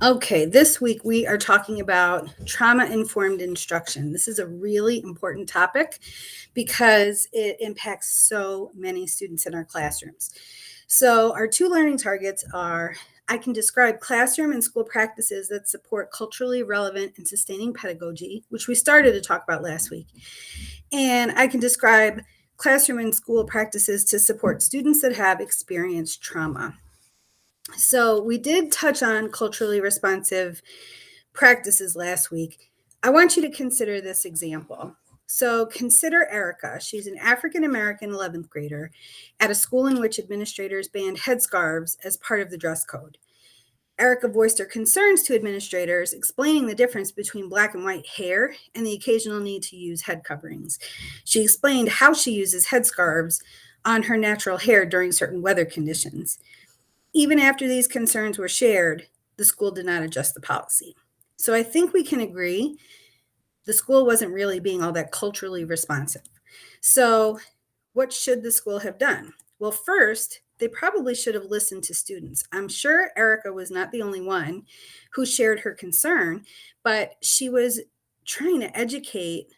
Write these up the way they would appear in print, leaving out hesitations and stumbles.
Okay, this week we are talking about trauma-informed instruction. This is a really important topic because it impacts so many students in our classrooms. So our two learning targets are: I can describe classroom and school practices that support culturally relevant and sustaining pedagogy, which we started to talk about last week. And I can describe classroom and school practices to support students that have experienced trauma. So we did touch on culturally responsive practices last week. I want you to consider this example. So consider Erica. She's an African American 11th grader at a school in which administrators banned headscarves as part of the dress code. Erica voiced her concerns to administrators, explaining the difference between black and white hair and the occasional need to use head coverings. She explained how she uses headscarves on her natural hair during certain weather conditions. Even after these concerns were shared, the school did not adjust the policy. So I think we can agree the school wasn't really being all that culturally responsive. So what should the school have done? Well, first, they probably should have listened to students. I'm sure Erica was not the only one who shared her concern, but she was trying to educate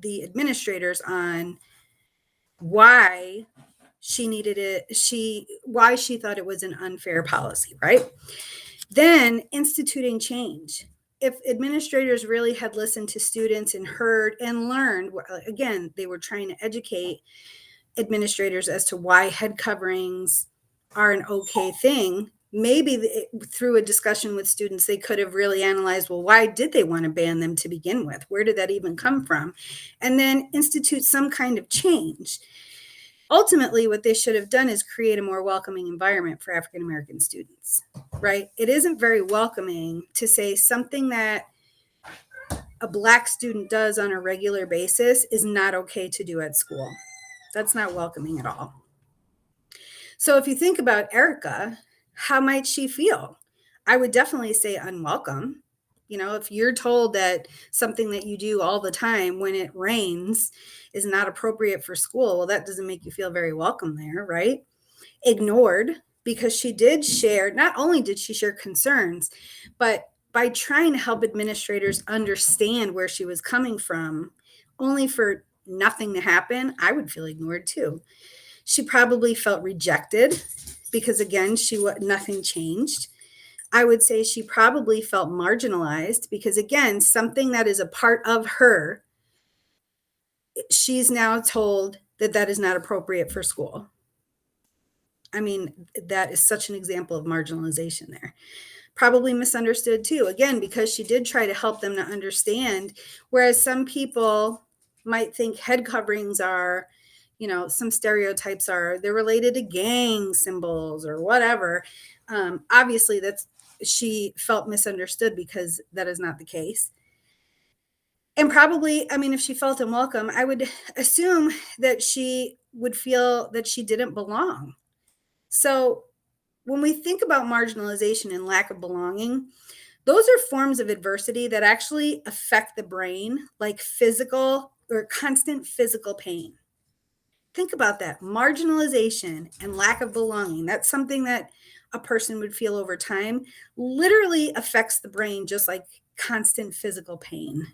the administrators on why she needed it, why she thought it was an unfair policy, right? Then instituting change. If administrators really had listened to students and heard and learned, again, they were trying to educate administrators as to why head coverings are an okay thing. Maybe through a discussion with students, they could have really analyzed, well, why did they want to ban them to begin with? Where did that even come from? And then institute some kind of change. Ultimately, what they should have done is create a more welcoming environment for African American students, right? It isn't very welcoming to say something that a Black student does on a regular basis is not okay to do at school. That's not welcoming at all. So if you think about Erica, how might she feel? I would definitely say unwelcome. If you're told that something that you do all the time when it rains is not appropriate for school, well, that doesn't make you feel very welcome there, right? Ignored, because she did share, not only did she share concerns, but by trying to help administrators understand where she was coming from, only for nothing to happen, I would feel ignored too. She probably felt rejected because, again, nothing changed. I would say she probably felt marginalized because, again, something that is a part of her, she's now told that that is not appropriate for school. I mean, that is such an example of marginalization there. Probably misunderstood too, again, because she did try to help them to understand, whereas some people might think head coverings are, some stereotypes are they're related to gang symbols or whatever. Obviously, she felt misunderstood because that is not the case. And probably, if she felt unwelcome, I would assume that she would feel that she didn't belong. So when we think about marginalization and lack of belonging, those are forms of adversity that actually affect the brain, like physical or constant physical pain. Think about that. Marginalization and lack of belonging. That's something that a person would feel over time, literally affects the brain just like constant physical pain.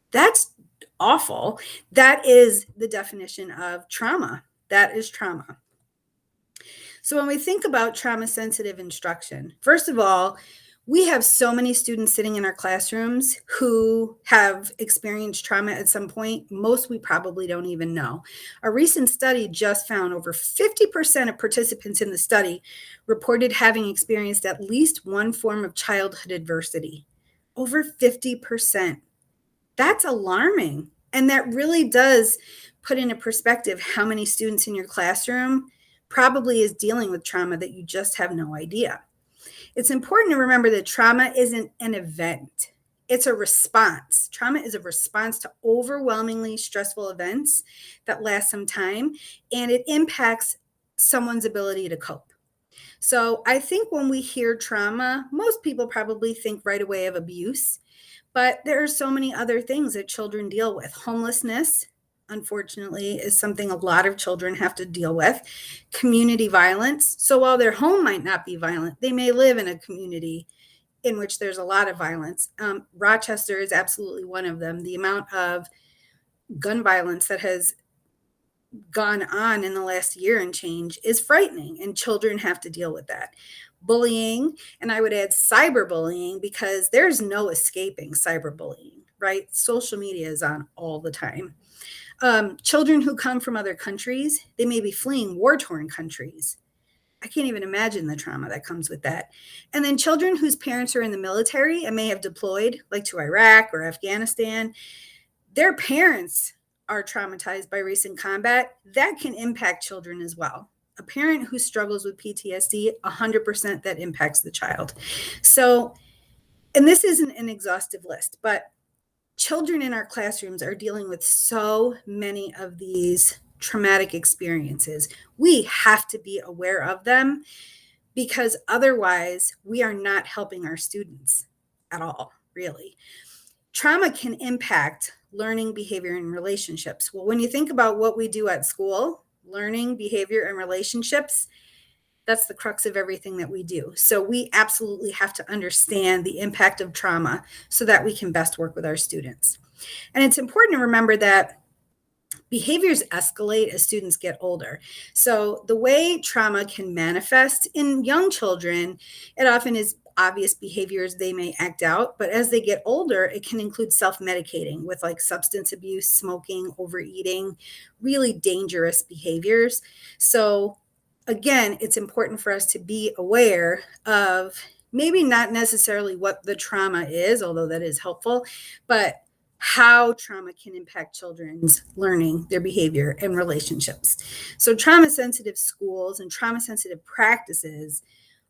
That's awful. That is the definition of trauma. That is trauma. So when we think about trauma-sensitive instruction, first of all, we have so many students sitting in our classrooms who have experienced trauma at some point. Most we probably don't even know. A recent study just found over 50% of participants in the study reported having experienced at least one form of childhood adversity. Over 50%. That's alarming. And that really does put into perspective how many students in your classroom probably is dealing with trauma that you just have no idea. It's important to remember that trauma isn't an event. It's a response. Trauma is a response to overwhelmingly stressful events that last some time, and it impacts someone's ability to cope. So I think when we hear trauma, most people probably think right away of abuse, but there are so many other things that children deal with. Homelessness, unfortunately, is something a lot of children have to deal with. Community violence. So while their home might not be violent, they may live in a community in which there's a lot of violence. Rochester is absolutely one of them. The amount of gun violence that has gone on in the last year and change is frightening, and children have to deal with that. Bullying, and I would add cyberbullying, because there's no escaping cyberbullying, right? Social media is on all the time. Children who come from other countries, they may be fleeing war-torn countries. I can't even imagine the trauma that comes with that. And then children whose parents are in the military and may have deployed, like to Iraq or Afghanistan, their parents are traumatized by recent combat. That can impact children as well. A parent who struggles with PTSD, 100% that impacts the child. So, and this isn't an exhaustive list, but children in our classrooms are dealing with so many of these traumatic experiences. We have to be aware of them, because otherwise we are not helping our students at all, really. Trauma can impact learning, behavior, and relationships. Well, when you think about what we do at school, learning, behavior, and relationships, that's the crux of everything that we do. So we absolutely have to understand the impact of trauma so that we can best work with our students. And it's important to remember that behaviors escalate as students get older. So the way trauma can manifest in young children, it often is obvious behaviors they may act out, but as they get older, it can include self-medicating with like substance abuse, smoking, overeating, really dangerous behaviors. So again, it's important for us to be aware of maybe not necessarily what the trauma is, although that is helpful, but how trauma can impact children's learning, their behavior, and relationships. So trauma-sensitive schools and trauma-sensitive practices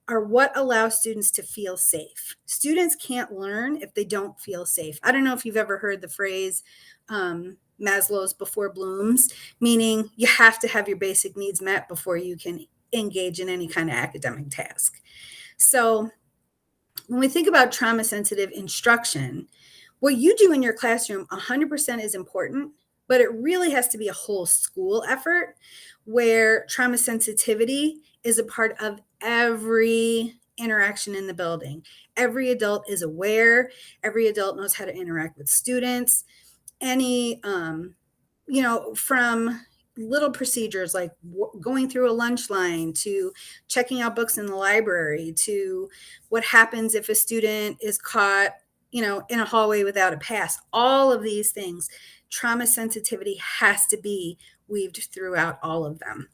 are what allow students to feel safe. Students can't learn if they don't feel safe. I don't know if you've ever heard the phrase Maslow's before Bloom's, meaning you have to have your basic needs met before you can engage in any kind of academic task. So when we think about trauma-sensitive instruction, what you do in your classroom 100% is important, but it really has to be a whole school effort where trauma sensitivity is a part of every interaction in the building. Every adult is aware. Every adult knows how to interact with students. From little procedures like going through a lunch line to checking out books in the library to what happens if a student is caught in a hallway without a pass. All of these things, trauma sensitivity has to be weaved throughout all of them.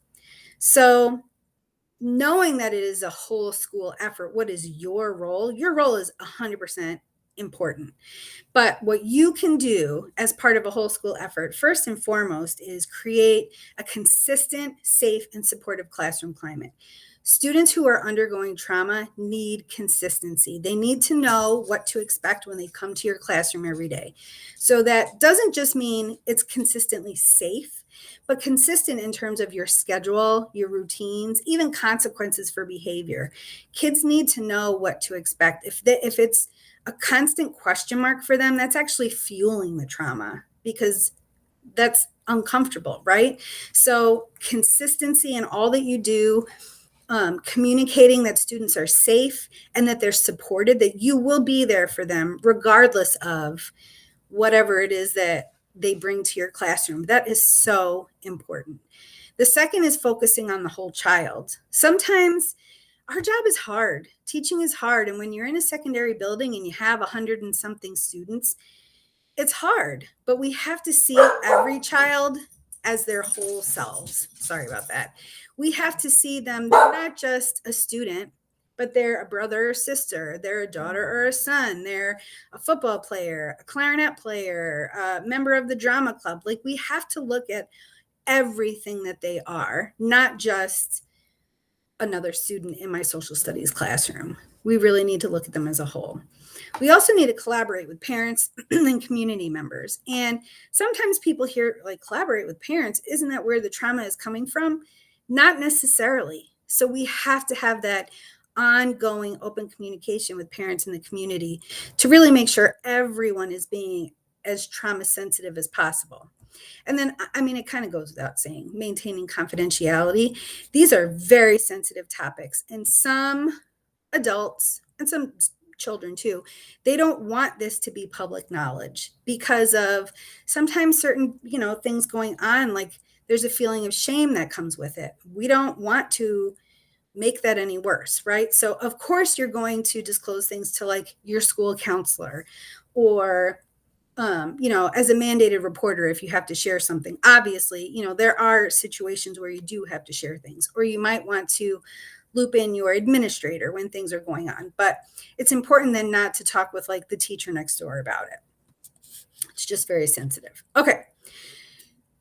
So knowing that it is a whole school effort, what is your role? Your role is 100% important. But what you can do as part of a whole school effort, first and foremost, is create a consistent, safe, and supportive classroom climate. Students who are undergoing trauma need consistency. They need to know what to expect when they come to your classroom every day. So that doesn't just mean it's consistently safe, but consistent in terms of your schedule, your routines, even consequences for behavior. Kids need to know what to expect. If it's a constant question mark for them, that's actually fueling the trauma, because that's uncomfortable, right? So consistency in all that you do, communicating that students are safe and that they're supported, that you will be there for them regardless of whatever it is that they bring to your classroom. That is so important. The second is focusing on the whole child. Sometimes our job is hard. Teaching is hard. And when you're in a secondary building and you have 100 and something students, it's hard. But we have to see every child as their whole selves. Sorry about that. We have to see them, they're not just a student, but they're a brother or sister, they're a daughter or a son, they're a football player, a clarinet player, a member of the drama club. Like, we have to look at everything that they are, not just another student in my social studies classroom. We really need to look at them as a whole. We also need to collaborate with parents and community members. And sometimes people hear, like, collaborate with parents. Isn't that where the trauma is coming from? Not necessarily. So we have to have that ongoing open communication with parents in the community to really make sure everyone is being as trauma sensitive as possible. And then, it kind of goes without saying, maintaining confidentiality. These are very sensitive topics, and some adults and some children too, they don't want this to be public knowledge because of sometimes certain, things going on. Like there's a feeling of shame that comes with it. We don't want to make that any worse, right? So of course you're going to disclose things to like your school counselor or as a mandated reporter, if you have to share something. Obviously, there are situations where you do have to share things, or you might want to loop in your administrator when things are going on. But it's important then not to talk with like the teacher next door about it. It's just very sensitive. Okay.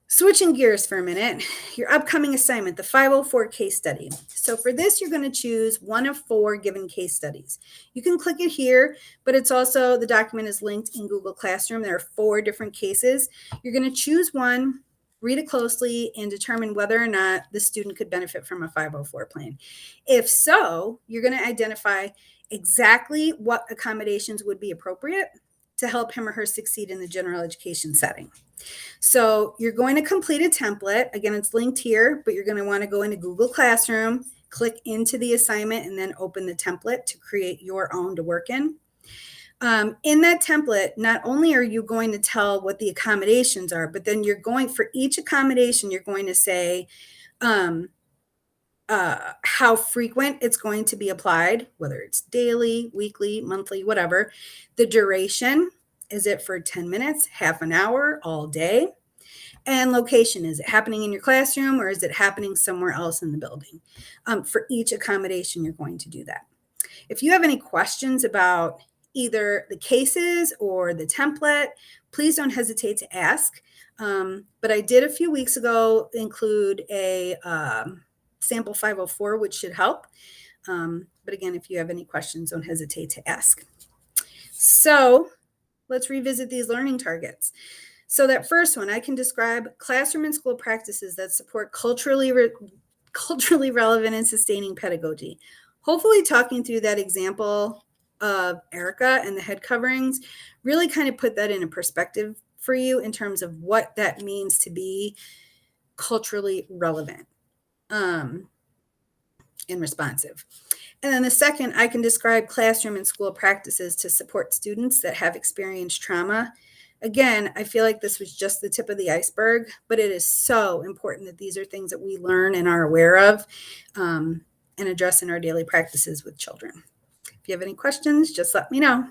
Switching gears for a minute, your upcoming assignment, the 504 case study. So for this, you're going to choose one of 4 given case studies. You can click it here, but it's also, the document is linked in Google Classroom. There are 4 different cases. You're going to choose one, read it closely, and determine whether or not the student could benefit from a 504 plan. If so, you're going to identify exactly what accommodations would be appropriate to help him or her succeed in the general education setting. So you're going to complete a template. Again, it's linked here, but you're going to want to go into Google Classroom, click into the assignment, and then open the template to create your own to work in. In that template, not only are you going to tell what the accommodations are, but then you're going, for each accommodation, you're going to say how frequent it's going to be applied, whether it's daily, weekly, monthly, whatever. The duration, is it for 10 minutes, half an hour, all day? And location, is it happening in your classroom or is it happening somewhere else in the building? For each accommodation, you're going to do that. If you have any questions about either the cases or the template, please don't hesitate to ask. But I did a few weeks ago include a sample 504, which should help. But again, if you have any questions, don't hesitate to ask. So let's revisit these learning targets. So that first one, I can describe classroom and school practices that support culturally relevant and sustaining pedagogy. Hopefully talking through that example of Erica and the head coverings really kind of put that in a perspective for you in terms of what that means to be culturally relevant and responsive. And then the second, I can describe classroom and school practices to support students that have experienced trauma. Again, I feel like this was just the tip of the iceberg, but it is so important that these are things that we learn and are aware of and address in our daily practices with children. If you have any questions, just let me know.